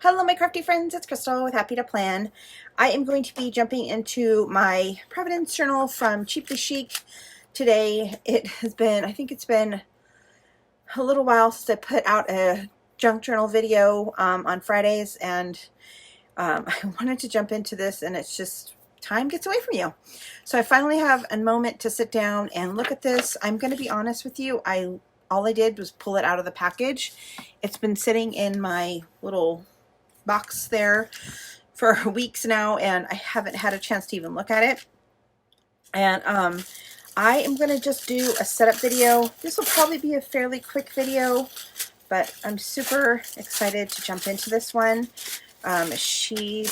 Hello my crafty friends, it's Crystal with Happy to Plan. I am going to be jumping into my Providence journal from Cheaply Chic today. It has been, I think it's been a little while since I put out a junk journal video on Fridays, and I wanted to jump into this, and it's just time gets away from you. So I finally have a moment to sit down and look at this. I'm going to be honest with you, all I did was pull it out of the package. It's been sitting in my little box there for weeks now, and I haven't had a chance to even look at it. And I am going to just do a setup video. This will probably be a fairly quick video, but I'm super excited to jump into this one. She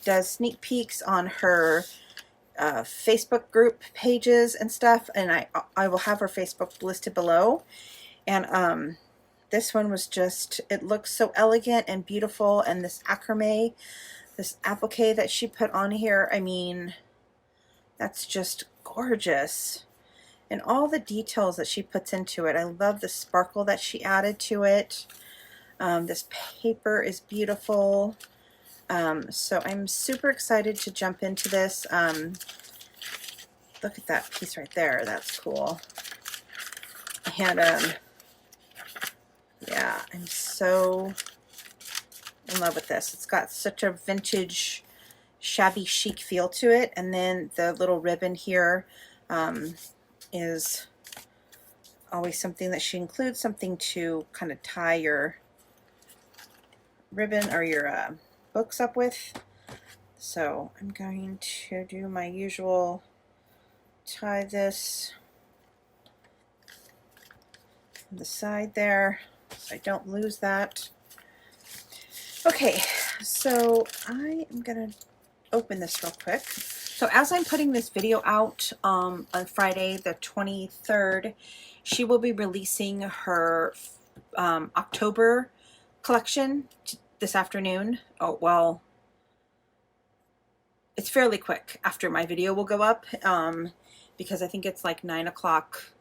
does sneak peeks on her Facebook group pages and stuff, and I will have her Facebook listed below. And this one was just, it looks so elegant and beautiful, and this macrame, this applique that she put on here, I mean, that's just gorgeous. And all the details that she puts into it. I love the sparkle that she added to it. This paper is beautiful. So I'm super excited to jump into this. Look at that piece right there. That's cool. And yeah, I'm so in love with this. It's got such a vintage, shabby chic feel to it. And then the little ribbon here is always something that she includes, something to kind of tie your ribbon or your books up with. So I'm going to do my usual tie this on the side there, so I don't lose that. Okay, so I am gonna open this real quick. So as I'm putting this video out on Friday the 23rd, she will be releasing her October collection this afternoon. Oh, well, it's fairly quick after my video will go up, because I think it's like 9 o'clock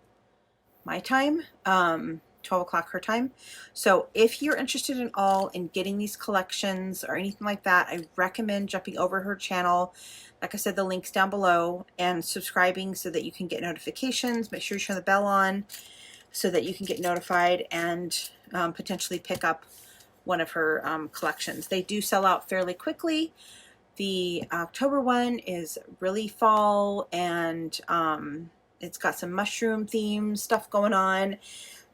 my time, 12 o'clock her time. So if you're interested in getting these collections or anything like that, I recommend jumping over her channel. Like I said, the link's down below, and subscribing so that you can get notifications. Make sure you turn the bell on so that you can get notified and potentially pick up one of her collections. They do sell out fairly quickly. The October one is really fall, and it's got some mushroom theme stuff going on.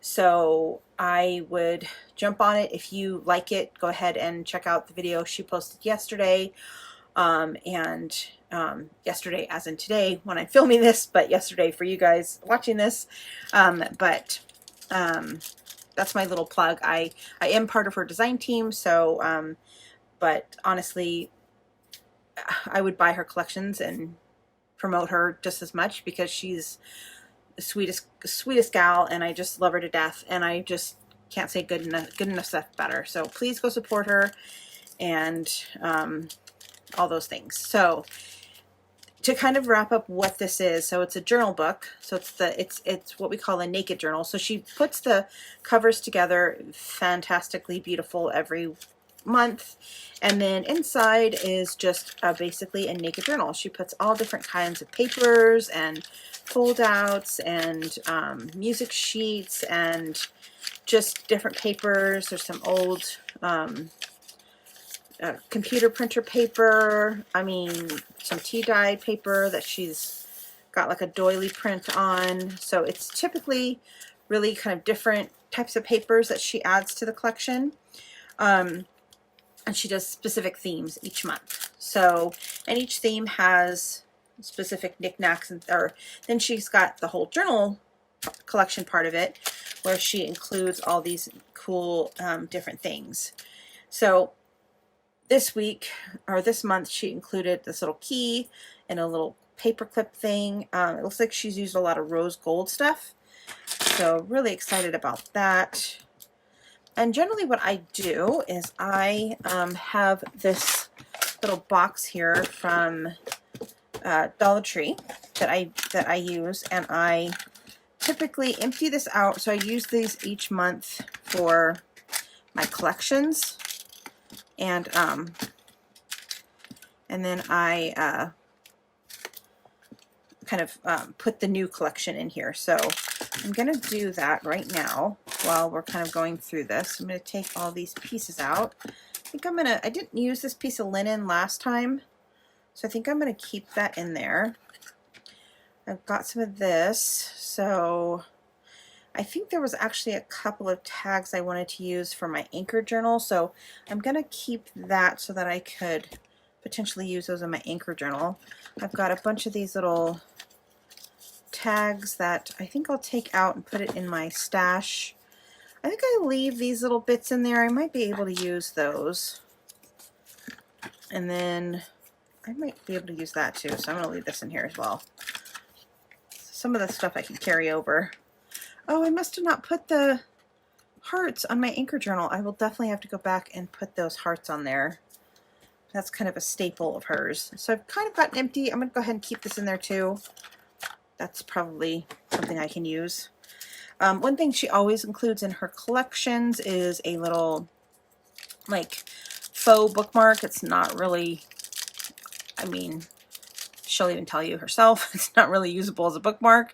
So I would jump on it. If you like it, go ahead and check out the video she posted yesterday. Yesterday as in today when I'm filming this, but yesterday for you guys watching this. That's my little plug. I am part of her design team, so but honestly, I would buy her collections and promote her just as much, because she's the sweetest gal, and I just love her to death, and I just can't say good enough stuff about her. So please go support her, and all those things. So to kind of wrap up what this is, so it's a journal book. So it's what we call a naked journal. So she puts the covers together fantastically beautiful every month, and then inside is just basically a naked journal. She puts all different kinds of papers and fold outs and music sheets and just different papers. There's some old computer printer paper, I mean some tea-dyed paper that she's got like a doily print on. So it's typically really kind of different types of papers that she adds to the collection. And she does specific themes each month. So, and each theme has specific knickknacks, then she's got the whole journal collection part of it, where she includes all these cool different things. So this week, or this month, she included this little key and a little paper clip thing. It looks like she's used a lot of rose gold stuff. So really excited about that. And generally what I do is I have this little box here from Dollar Tree that I use, and I typically empty this out. So I use these each month for my collections. And then I kind of put the new collection in here. So I'm going to do that right now while we're kind of going through this. I'm going to take all these pieces out. I didn't use this piece of linen last time, so I think I'm going to keep that in there. I've got some of this, so I think there was actually a couple of tags I wanted to use for my anchor journal, so I'm going to keep that so that I could potentially use those in my anchor journal. I've got a bunch of these little tags that I think I'll take out and put it in my stash. I think I leave these little bits in there. I might be able to use those. And then I might be able to use that too, so I'm going to leave this in here as well. Some of the stuff I can carry over. Oh, I must have not put the hearts on my anchor journal. I will definitely have to go back and put those hearts on there. That's kind of a staple of hers. So I've kind of gotten empty. I'm going to go ahead and keep this in there too. That's probably something I can use. One thing she always includes in her collections is a little like faux bookmark. It's not really, I mean, she'll even tell you herself, it's not really usable as a bookmark,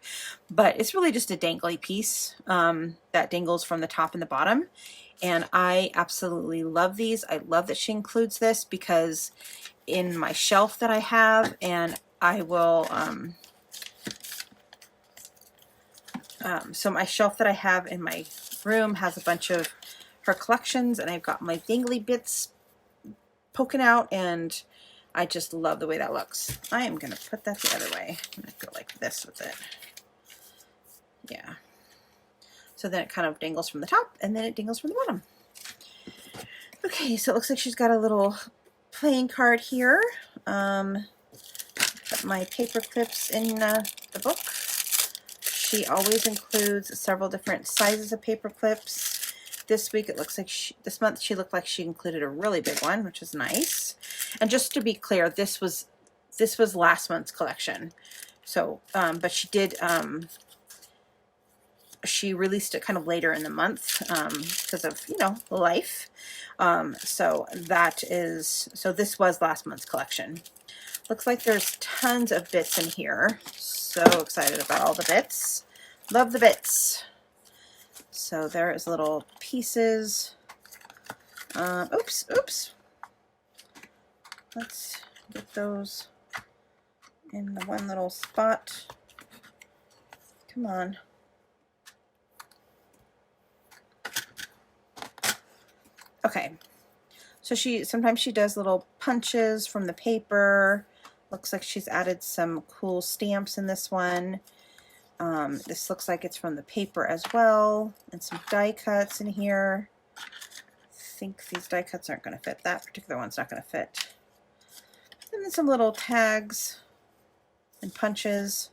but it's really just a dangly piece that dangles from the top and the bottom. And I absolutely love these. I love that she includes this because in my shelf that I have, and I will, so my shelf that I have in my room has a bunch of her collections, and I've got my dangly bits poking out, and I just love the way that looks. I am going to put that the other way. I'm going to go like this with it. Yeah. So then it kind of dangles from the top, and then it dangles from the bottom. Okay, so it looks like she's got a little playing card here. Put my paper clips in the book. She always includes several different sizes of paper clips. This week it looks like this month she looked like she included a really big one, which is nice. And just to be clear, this was last month's collection. So, but she did, she released it kind of later in the month because of, you know, life. So this was last month's collection. Looks like there's tons of bits in here. So excited about all the bits. Love the bits. So there is little pieces. Oops. Let's get those in the one little spot. Come on. Okay. So sometimes she does little punches from the paper. Looks like she's added some cool stamps in this one. This looks like it's from the paper as well, and some die cuts in here. I think these die cuts aren't going to fit. That particular one's not going to fit. And then some little tags and punches.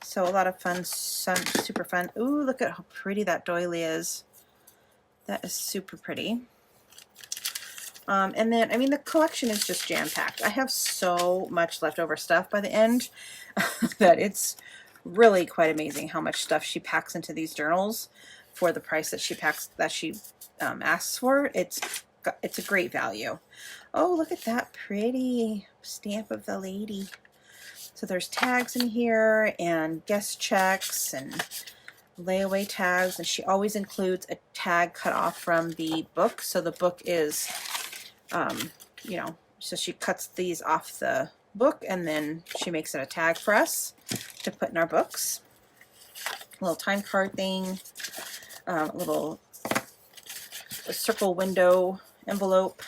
So a lot of fun, super fun. Ooh, look at how pretty that doily is. That is super pretty. And then, I mean, the collection is just jam-packed. I have so much leftover stuff by the end that it's really quite amazing how much stuff she packs into these journals for the price that she asks for. It's a great value. Oh, look at that pretty stamp of the lady. So there's tags in here and guest checks and layaway tags, and she always includes a tag cut off from the book. So the book is, you know, so she cuts these off the book and then she makes it a tag for us to put in our books. A little time card thing, a little circle window envelope.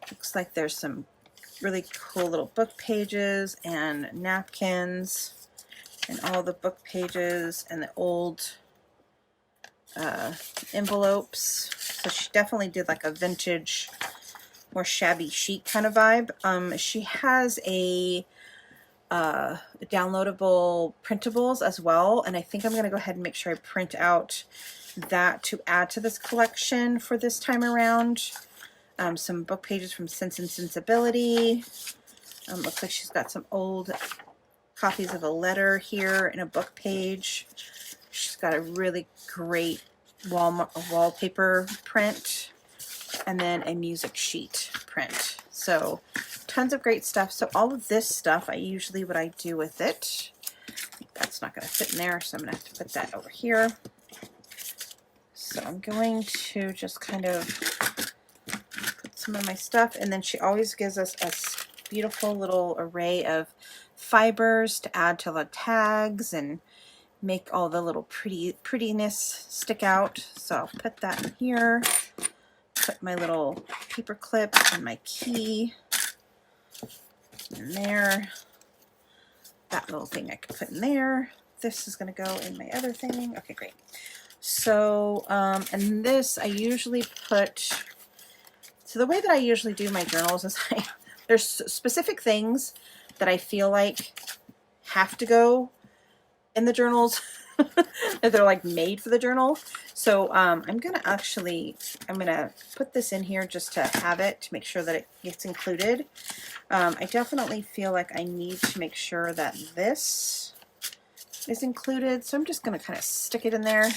Looks like there's some really cool little book pages and napkins and all the book pages and the old envelopes. So she definitely did like a vintage, more shabby chic kind of vibe. She has a downloadable printables as well, and I think I'm going to go ahead and make sure I print out that to add to this collection for this time around. Some book pages from Sense and Sensibility. Looks like she's got some old copies of a letter here in a book page. She's got a really great wallpaper print. and then a music sheet print. So tons of great stuff. So all of this stuff, what I do with it, that's not going to fit in there, so I'm going to have to put that over here. So I'm going to just kind of put some of my stuff, and then she always gives us a beautiful little array of fibers to add to the tags and make all the little prettiness stick out. So I'll put that in here, put my little paper clip and my key in there. That little thing I could put in there. This is going to go in my other thing. Okay, great. So, and this I usually put, so the way that I usually do my journals is there's specific things that I feel like have to go in the journals that they're like made for the journal. So I'm gonna put this in here just to have it, to make sure that it gets included. I definitely feel like I need to make sure that this is included, so I'm just gonna kind of stick it in there.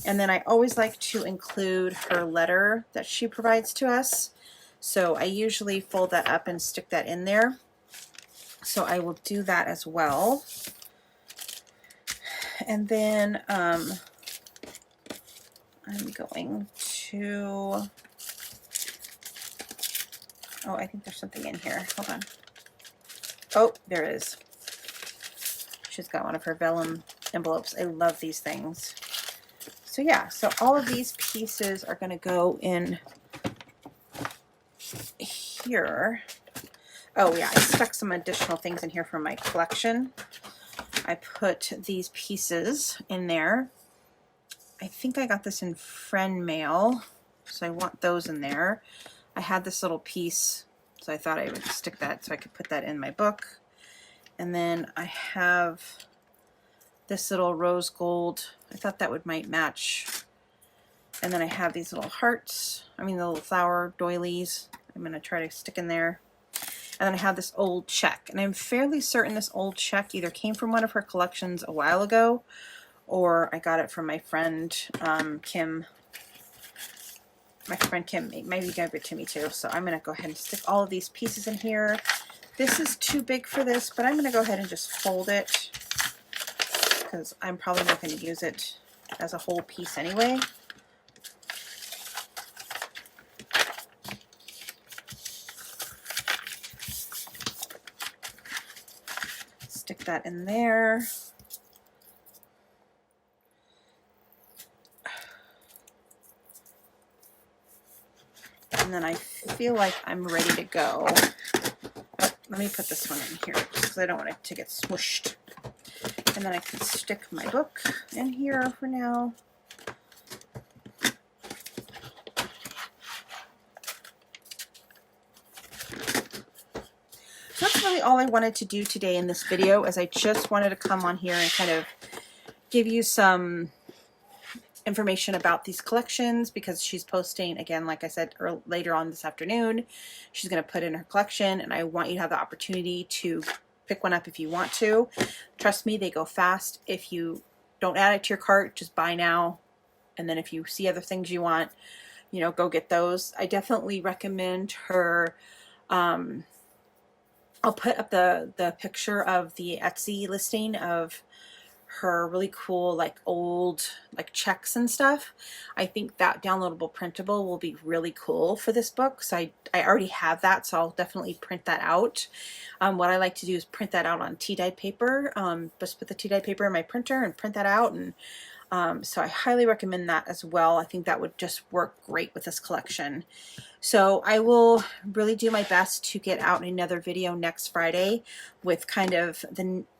And then I always like to include her letter that she provides to us, so I usually fold that up and stick that in there. So I will do that as well. And then I'm going to, oh, I think there's something in here. Hold on. Oh, there it is. She's got one of her vellum envelopes. I love these things. So yeah, so all of these pieces are going to go in here. Oh yeah, I stuck some additional things in here from my collection. I put these pieces in there. I think I got this in friend mail, so I want those in there. I had this little piece, so I thought I would stick that so I could put that in my book. And then I have this little rose gold. I thought that might match. And then I have these little hearts, the little flower doilies. I'm going to try to stick in there. And then I have this old check, and I'm fairly certain this old check either came from one of her collections a while ago, or I got it from my friend Kim. My friend Kim maybe gave it to me too. So I'm going to go ahead and stick all of these pieces in here. This is too big for this, but I'm going to go ahead and just fold it, because I'm probably not going to use it as a whole piece anyway. Stick that in there. And then I feel like I'm ready to go. Oh, let me put this one in here because I don't want it to get smooshed. And then I can stick my book in here for now. So that's really all I wanted to do today in this video, is I just wanted to come on here and kind of give you some information about these collections, because she's posting, again, like I said, later on this afternoon, she's going to put in her collection, and I want you to have the opportunity to pick one up if you want to. Trust me, they go fast. If you don't add it to your cart, just buy now, and then if you see other things you want, go get those. I definitely recommend her. I'll put up the picture of the Etsy listing of her really cool old checks and stuff. I think that downloadable printable will be really cool for this book. So I already have that, so I'll definitely print that out. What I like to do is print that out on tea-dyed paper. Just put the tea-dyed paper in my printer and print that out, and so I highly recommend that as well. I think that would just work great with this collection. So I will really do my best to get out another video next Friday with kind of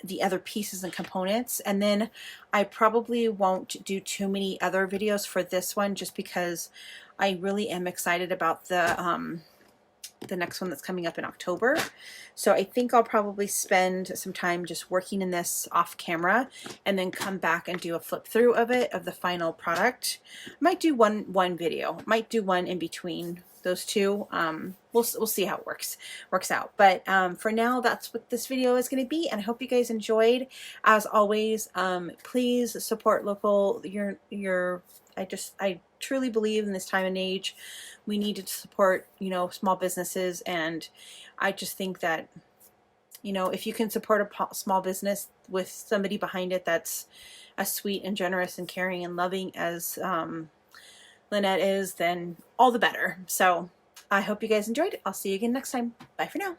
the other pieces and components. And then I probably won't do too many other videos for this one, just because I really am excited about the next one that's coming up in October. So I think I'll probably spend some time just working in this off camera, and then come back and do a flip through of it, of the final product. Might do one video, might do one in between those two. We'll see how it works out. But for now, that's what this video is going to be, and I hope you guys enjoyed. As always, please support local. I truly believe in this time and age we need to support, you know, small businesses. And I just think that, you know, if you can support a small business with somebody behind it that's as sweet and generous and caring and loving as Lynette is, then all the better. So I hope you guys enjoyed it. I'll see you again next time. Bye for now.